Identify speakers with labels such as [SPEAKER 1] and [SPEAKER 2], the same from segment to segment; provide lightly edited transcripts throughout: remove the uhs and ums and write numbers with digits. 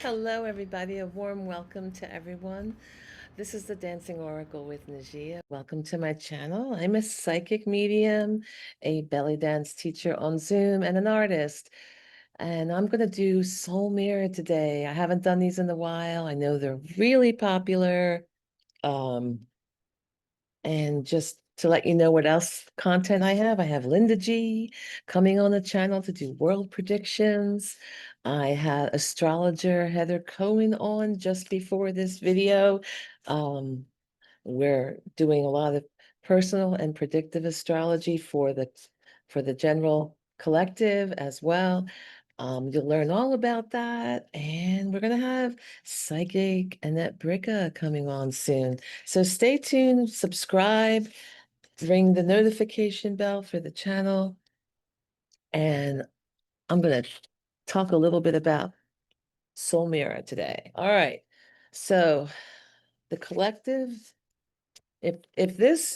[SPEAKER 1] Hello, everybody. A warm welcome to everyone. This is the Dancing Oracle with Najia. Welcome to my channel. I'm a psychic medium, a belly dance teacher on Zoom, and an artist. And I'm going to do Soul Mirror today. I haven't done these in a while. I know they're really popular. Um, and just to let you know what else content I have Linda G coming on the channel to do world predictions. I had astrologer Heather Cohen on just before this video. Um, we're doing a lot of personal and predictive astrology for the general collective as well. You'll learn all about that, and we're gonna have psychic Annette Bricka coming on soon. So stay tuned, subscribe, ring the notification bell for the channel, and I'm gonna talk a little bit about Soul Mirror today. All right. So the collective, if this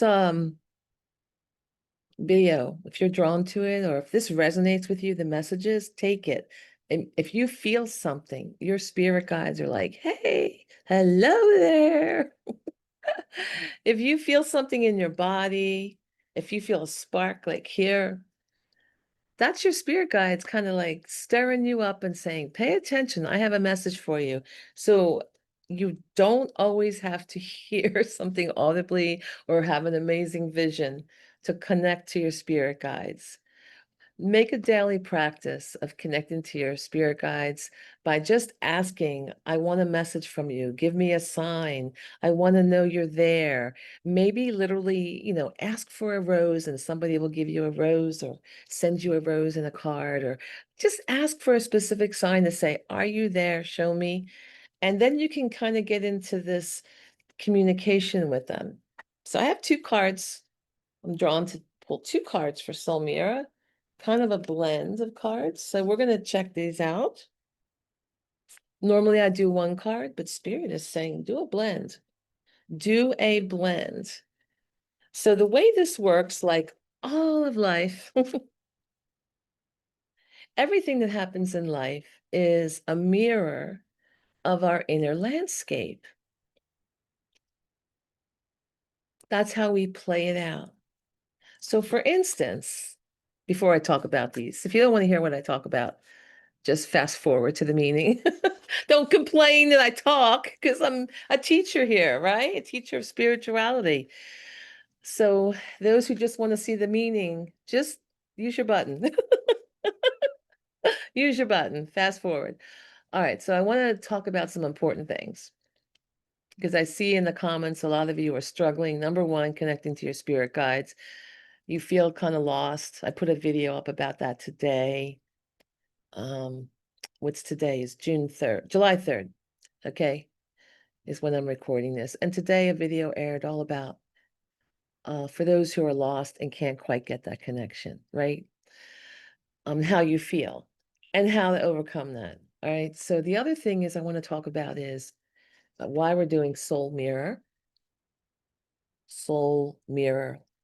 [SPEAKER 1] video, if you're drawn to it, or if this resonates with you, the messages, take it. And if you feel something, your spirit guides are like, hey, hello there. If you feel something in your body, if you feel a spark like here, that's your spirit guides kind of like stirring you up and saying, pay attention. I have a message for you. So you don't always have to hear something audibly or have an amazing vision to connect to your spirit guides. Make a daily practice of connecting to your spirit guides by just asking, I want a message from you. Give me a sign. I want to know you're there. Maybe literally, ask for a rose and somebody will give you a rose or send you a rose in a card, or just ask for a specific sign to say, are you there? Show me. And then you can kind of get into this communication with them. So I have two cards. I'm drawn to pull two cards for Soul Mirror, kind of a blend of cards. So we're going to check these out. Normally I do one card, but Spirit is saying do a blend. Do a blend. So the way this works, like all of life, everything that happens in life is a mirror of our inner landscape. That's how we play it out. So for instance, before I talk about these, if you don't want to hear what I talk about, just fast forward to the meaning. Don't complain that I talk because I'm a teacher here, right? A teacher of spirituality. So those who just want to see the meaning, just use your button. Use your button. Fast forward. All right. So I want to talk about some important things because I see in the comments a lot of you are struggling. Number one, connecting to your spirit guides. You feel kind of lost. I put a video up about that today. What's today is June 3rd, July 3rd. Okay, is when I'm recording this. And today a video aired all about for those who are lost and can't quite get that connection, right? How you feel and how to overcome that. All right. So the other thing is I want to talk about is why we're doing Soul Mirror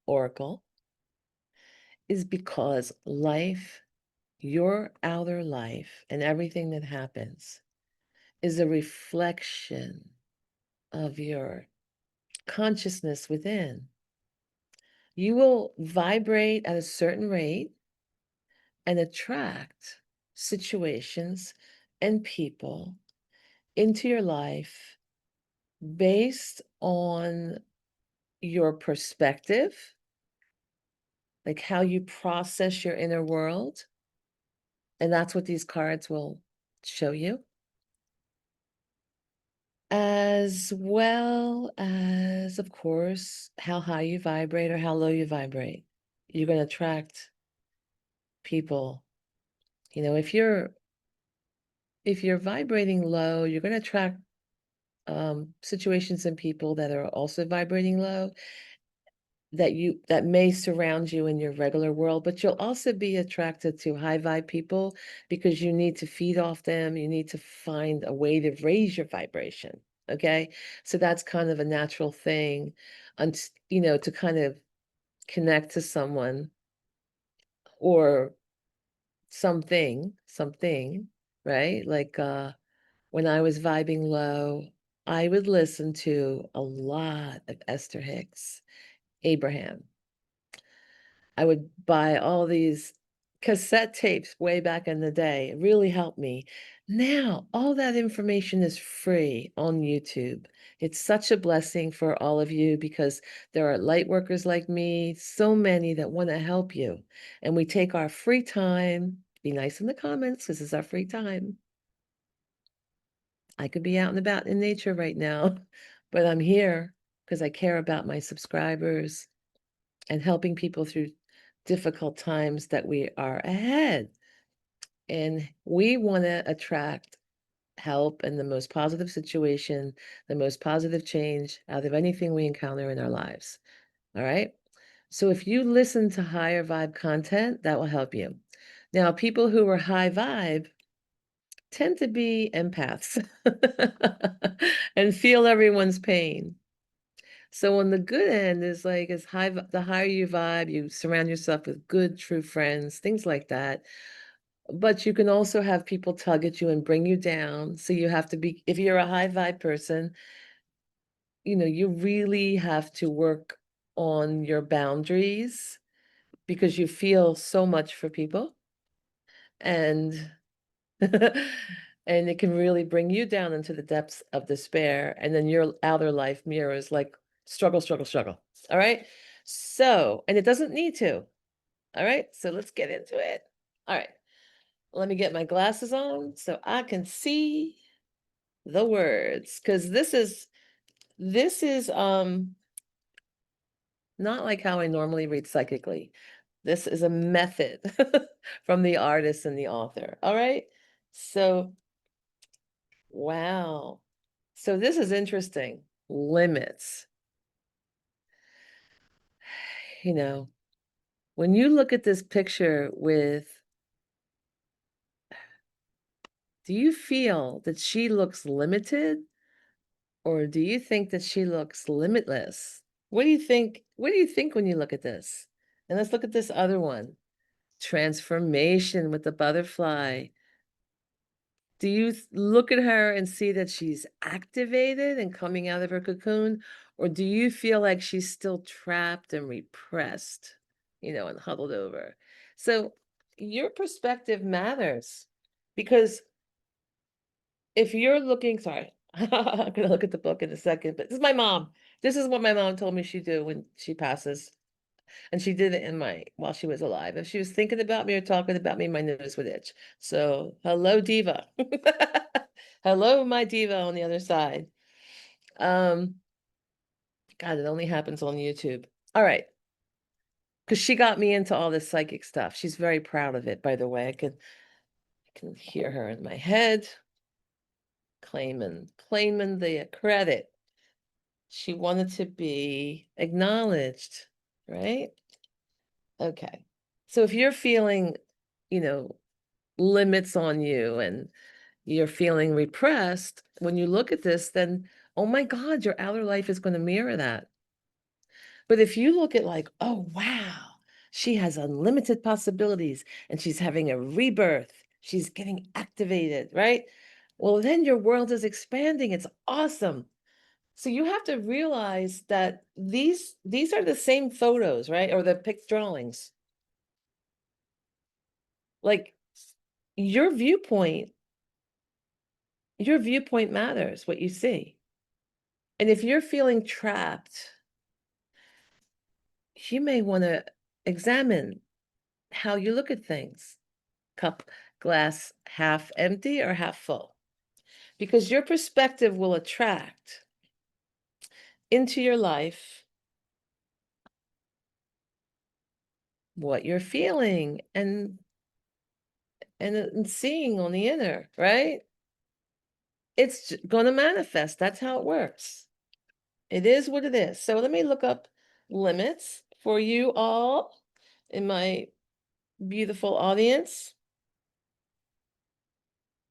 [SPEAKER 1] Oracle, is because life, your outer life, and everything that happens is a reflection of your consciousness within. You will vibrate at a certain rate and attract situations and people into your life based on your perspective, like how you process your inner world. And that's what these cards will show you, as well as, of course, how high you vibrate or how low you vibrate. You're going to attract people. If you're vibrating low, you're going to attract situations and people that are also vibrating low, that may surround you in your regular world, but you'll also be attracted to high vibe people because you need to feed off them. You need to find a way to raise your vibration. Okay. So that's kind of a natural thing, and to kind of connect to someone or something, right? Like when I was vibing low, I would listen to a lot of Esther Hicks, Abraham. I would buy all these cassette tapes way back in the day. It really helped me. Now, all that information is free on YouTube. It's such a blessing for all of you because there are light workers like me, so many that want to help you. And we take our free time. Be nice in the comments. This is our free time. I could be out and about in nature right now, but I'm here because I care about my subscribers and helping people through difficult times that we are ahead. And we want to attract help and the most positive situation, the most positive change out of anything we encounter in our lives. All right. So if you listen to higher vibe content, that will help you. Now, people who are high vibe tend to be empaths and feel everyone's pain. So on the good end is like as high the higher you vibe, you surround yourself with good, true friends, things like that. But you can also have people tug at you and bring you down. So you have to be, if you're a high vibe person, you really have to work on your boundaries because you feel so much for people. And and it can really bring you down into the depths of despair. And then your outer life mirrors like struggle, struggle, struggle. All right. So, and it doesn't need to. All right. So let's get into it. All right. Let me get my glasses on so I can see the words. Because this is not like how I normally read psychically. This is a method from the artist and the author. All right. So wow. So this is interesting. Limits. You know, when you look at this picture do you feel that she looks limited or do you think that she looks limitless? What do you think? What do you think when you look at this? And let's look at this other one. Transformation with the butterfly. Do you look at her and see that she's activated and coming out of her cocoon? Or do you feel like she's still trapped and repressed, and huddled over? So your perspective matters because if you're looking, sorry, I'm going to look at the book in a second, but this is my mom. This is what my mom told me she'd do when she passes. And she did it while she was alive. If she was thinking about me or talking about me, my nose would itch. So, hello, diva. Hello, my diva on the other side. Um, God, it only happens on YouTube. All right. Because she got me into all this psychic stuff. She's very proud of it, by the way. I can hear her in my head claiming the credit. She wanted to be acknowledged, right? Okay. So if you're feeling, you know, limits on you and you're feeling repressed, when you look at this, then, oh my God, your outer life is going to mirror that. But if you look at like, oh, wow, she has unlimited possibilities and she's having a rebirth, she's getting activated, right? Well, then your world is expanding. It's awesome. So you have to realize that these are the same photos, right? Or the pic drawings. Like your viewpoint matters, what you see. And if you're feeling trapped, you may want to examine how you look at things. Cup, glass, half empty or half full. Because your perspective will attract into your life what you're feeling and seeing on the inner, right? It's going to manifest. That's how it works. It is what it is. So let me look up limits for you all in my beautiful audience.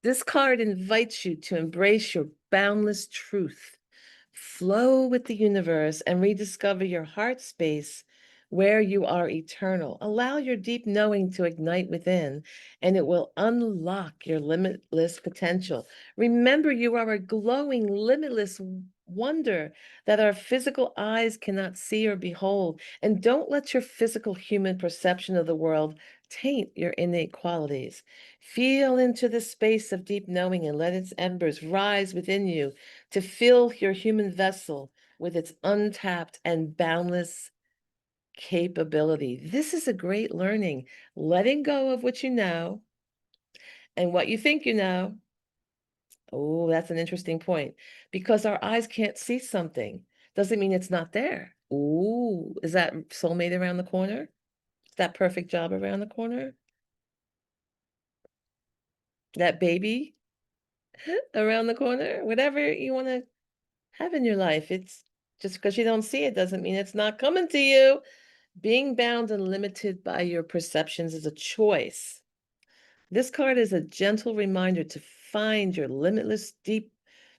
[SPEAKER 1] This card invites you to embrace your boundless truth, flow with the universe, and rediscover your heart space where you are eternal. Allow your deep knowing to ignite within, and it will unlock your limitless potential. Remember, you are a glowing, limitless wonder that our physical eyes cannot see or behold. And don't let your physical human perception of the world taint your innate qualities. Feel into the space of deep knowing and let its embers rise within you to fill your human vessel with its untapped and boundless capability. This is a great learning, letting go of what you know and what you think you know. Oh, that's an interesting point. Because our eyes can't see something doesn't mean it's not there. Ooh, is that soulmate around the corner? Is that perfect job around the corner? That baby around the corner? Whatever you want to have in your life. It's just because you don't see it doesn't mean it's not coming to you. Being bound and limited by your perceptions is a choice. This card is a gentle reminder to find your limitless, deep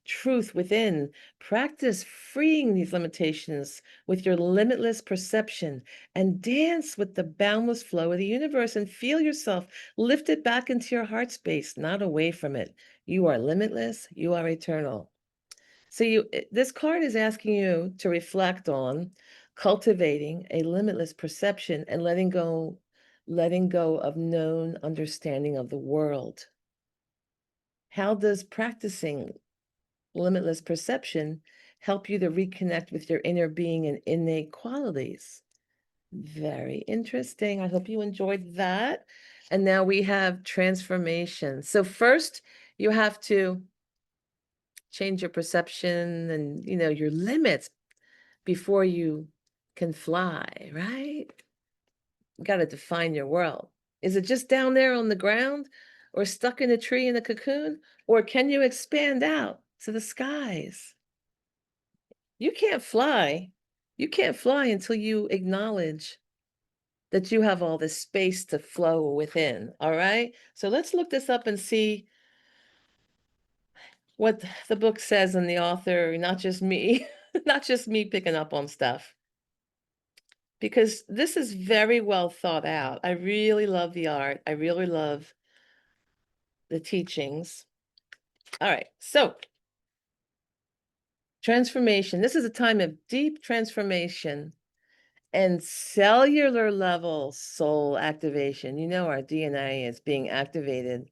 [SPEAKER 1] truth within. Practice freeing these limitations with your limitless perception and dance with the boundless flow of the universe and feel yourself lifted back into your heart space, not away from it. You are limitless, you are eternal. So this card is asking you to reflect on cultivating a limitless perception and letting go of known understanding of the world. How does practicing limitless perception help you to reconnect with your inner being and innate qualities? Very interesting. I hope you enjoyed that. And now we have transformation. So first, you have to change your perception and, your limits before you can fly, right? You got to define your world. Is it just down there on the ground or stuck in a tree in a cocoon? Or can you expand out to the skies? You can't fly. You can't fly until you acknowledge that you have all this space to flow within. All right. So let's look this up and see what the book says and the author, not just me, not just me picking up on stuff. Because this is very well thought out. I really love the art. I really love the teachings. All right, so transformation. This is a time of deep transformation and cellular level soul activation. You know, our DNA is being activated.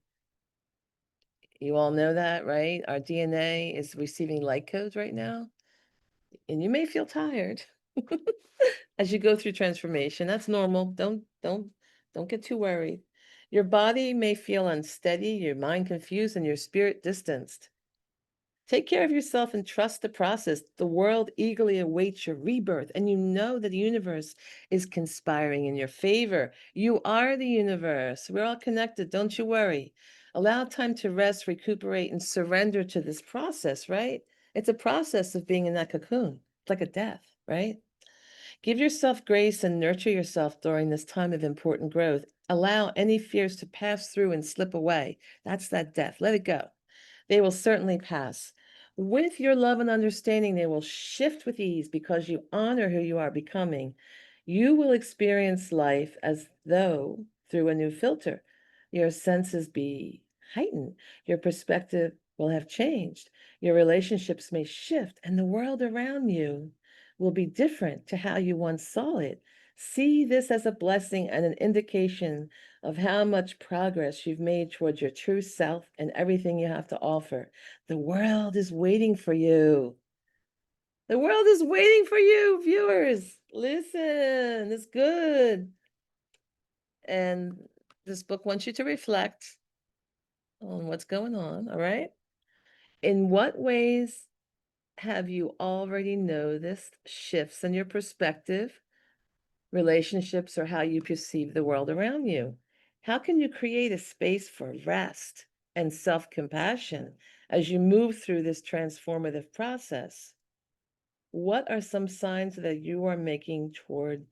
[SPEAKER 1] You all know that, right? Our DNA is receiving light codes right now, and you may feel tired as you go through transformation. That's normal. Don't get too worried. Your body may feel unsteady, your mind confused, and your spirit distanced. Take care of yourself and trust the process. The world eagerly awaits your rebirth, and you know that the universe is conspiring in your favor. You are the universe. We're all connected. Don't you worry. Allow time to rest, recuperate, and surrender to this process, right? It's a process of being in that cocoon. It's like a death, right? Give yourself grace and nurture yourself during this time of important growth. Allow any fears to pass through and slip away. That's that death. Let it go. They will certainly pass. With your love and understanding, they will shift with ease because you honor who you are becoming. You will experience life as though through a new filter. Your senses be heightened. Your perspective will have changed. Your relationships may shift, and the world around you will be different to how you once saw it. See this as a blessing and an indication of how much progress you've made towards your true self and everything you have to offer. The world is waiting for you. The world is waiting for you, viewers. Listen, it's good. And this book wants you to reflect on what's going on, all right? In what ways have you already noticed shifts in your perspective, relationships, or how you perceive the world around you? How can you create a space for rest and self compassion as you move through this transformative process? What are some signs that you are making toward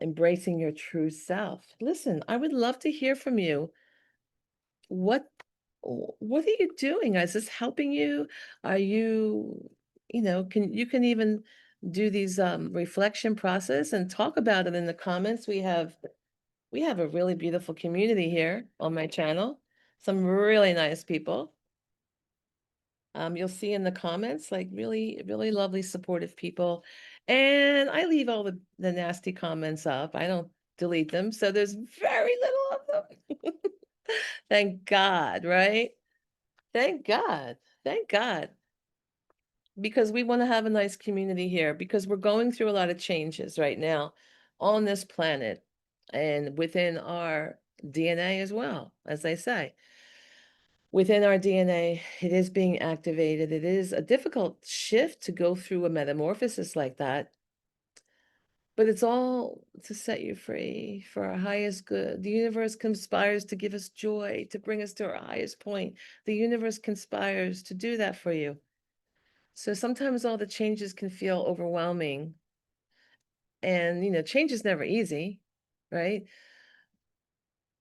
[SPEAKER 1] embracing your true self? Listen, I would love to hear from you. What what are you doing? Is this helping you? Are you, can even do these reflection process and talk about it in the comments. We have a really beautiful community here on my channel. Some really nice people. You'll see in the comments, like really, really lovely, supportive people. And I leave all the nasty comments up. I don't delete them. So there's very little of them. Thank God, right? Thank God. Thank God. Because we want to have a nice community here because we're going through a lot of changes right now on this planet and within our DNA as well, as I say. Within our DNA, it is being activated. It is a difficult shift to go through a metamorphosis like that, but it's all to set you free for our highest good. The universe conspires to give us joy, to bring us to our highest point. The universe conspires to do that for you. So sometimes all the changes can feel overwhelming. And, change is never easy, right?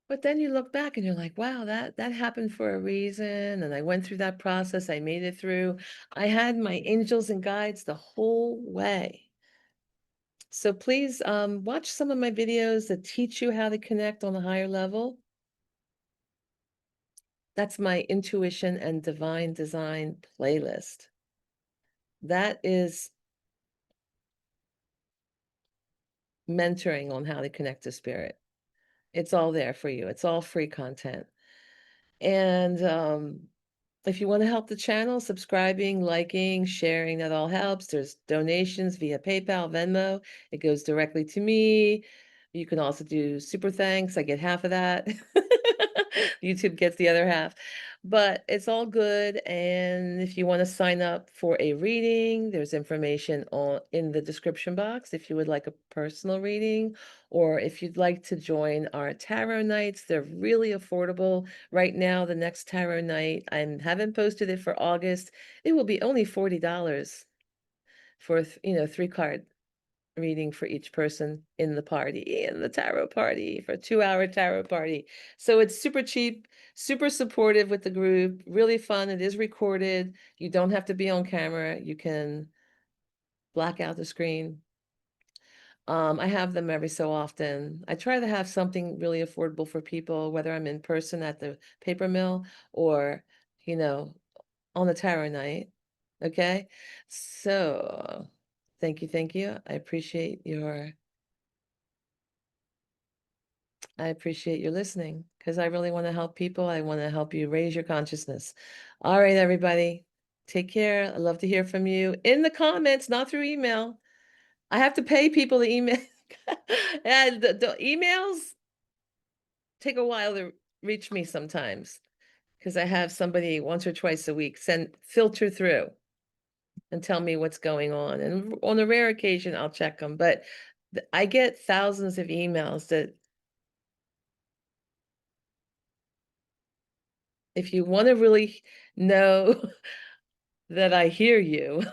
[SPEAKER 1] But then you look back and you're like, wow, that happened for a reason. And I went through that process. I made it through. I had my angels and guides the whole way. So please watch some of my videos that teach you how to connect on a higher level. That's my intuition and divine design playlist. That is mentoring on how to connect to spirit. It's all there for you. It's all free content. And if you want to help the channel, subscribing, liking, sharing, that all helps. There's donations via PayPal, Venmo. It goes directly to me. You can also do super thanks. I get half of that. YouTube gets the other half. But it's all good. And if you want to sign up for a reading, there's information in the description box if you would like a personal reading, or if you'd like to join our tarot nights. They're really affordable. Right now, the next tarot night, I haven't posted it for August. It will be only $40 for, 3-card reading for each person in the tarot party, for a 2-hour tarot party. So it's super cheap, super supportive with the group, really fun. It is recorded. You don't have to be on camera. You can black out the screen. I have them every so often. I try to have something really affordable for people, whether I'm in person at the paper mill or, you know, on the tarot night. Okay. So thank you. Thank you. I appreciate your listening because I really want to help people. I want to help you raise your consciousness. All right, everybody. Take care. I'd love to hear from you in the comments, not through email. I have to pay people to email. And the emails take a while to reach me sometimes because I have somebody once or twice a week filter through and tell me what's going on. And on a rare occasion, I'll check them. But I get thousands of emails that if you want to really know that I hear you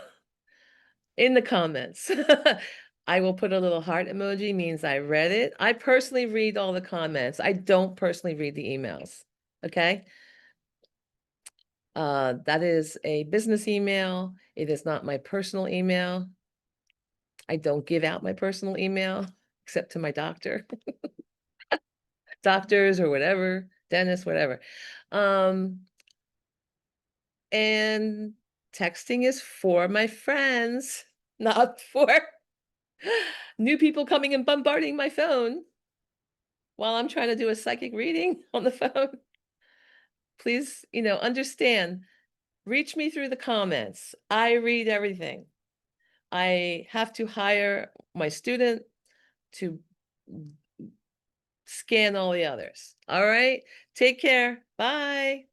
[SPEAKER 1] in the comments, I will put a little heart emoji, means I read it. I personally read all the comments. I don't personally read the emails. Okay. That is a business email. It is not my personal email. I don't give out my personal email except to my doctor, doctors or whatever, dentist, whatever. And texting is for my friends, not for new people coming and bombarding my phone while I'm trying to do a psychic reading on the phone. Please, understand, reach me through the comments. I read everything. I have to hire my student to scan all the others. All right. Take care. Bye.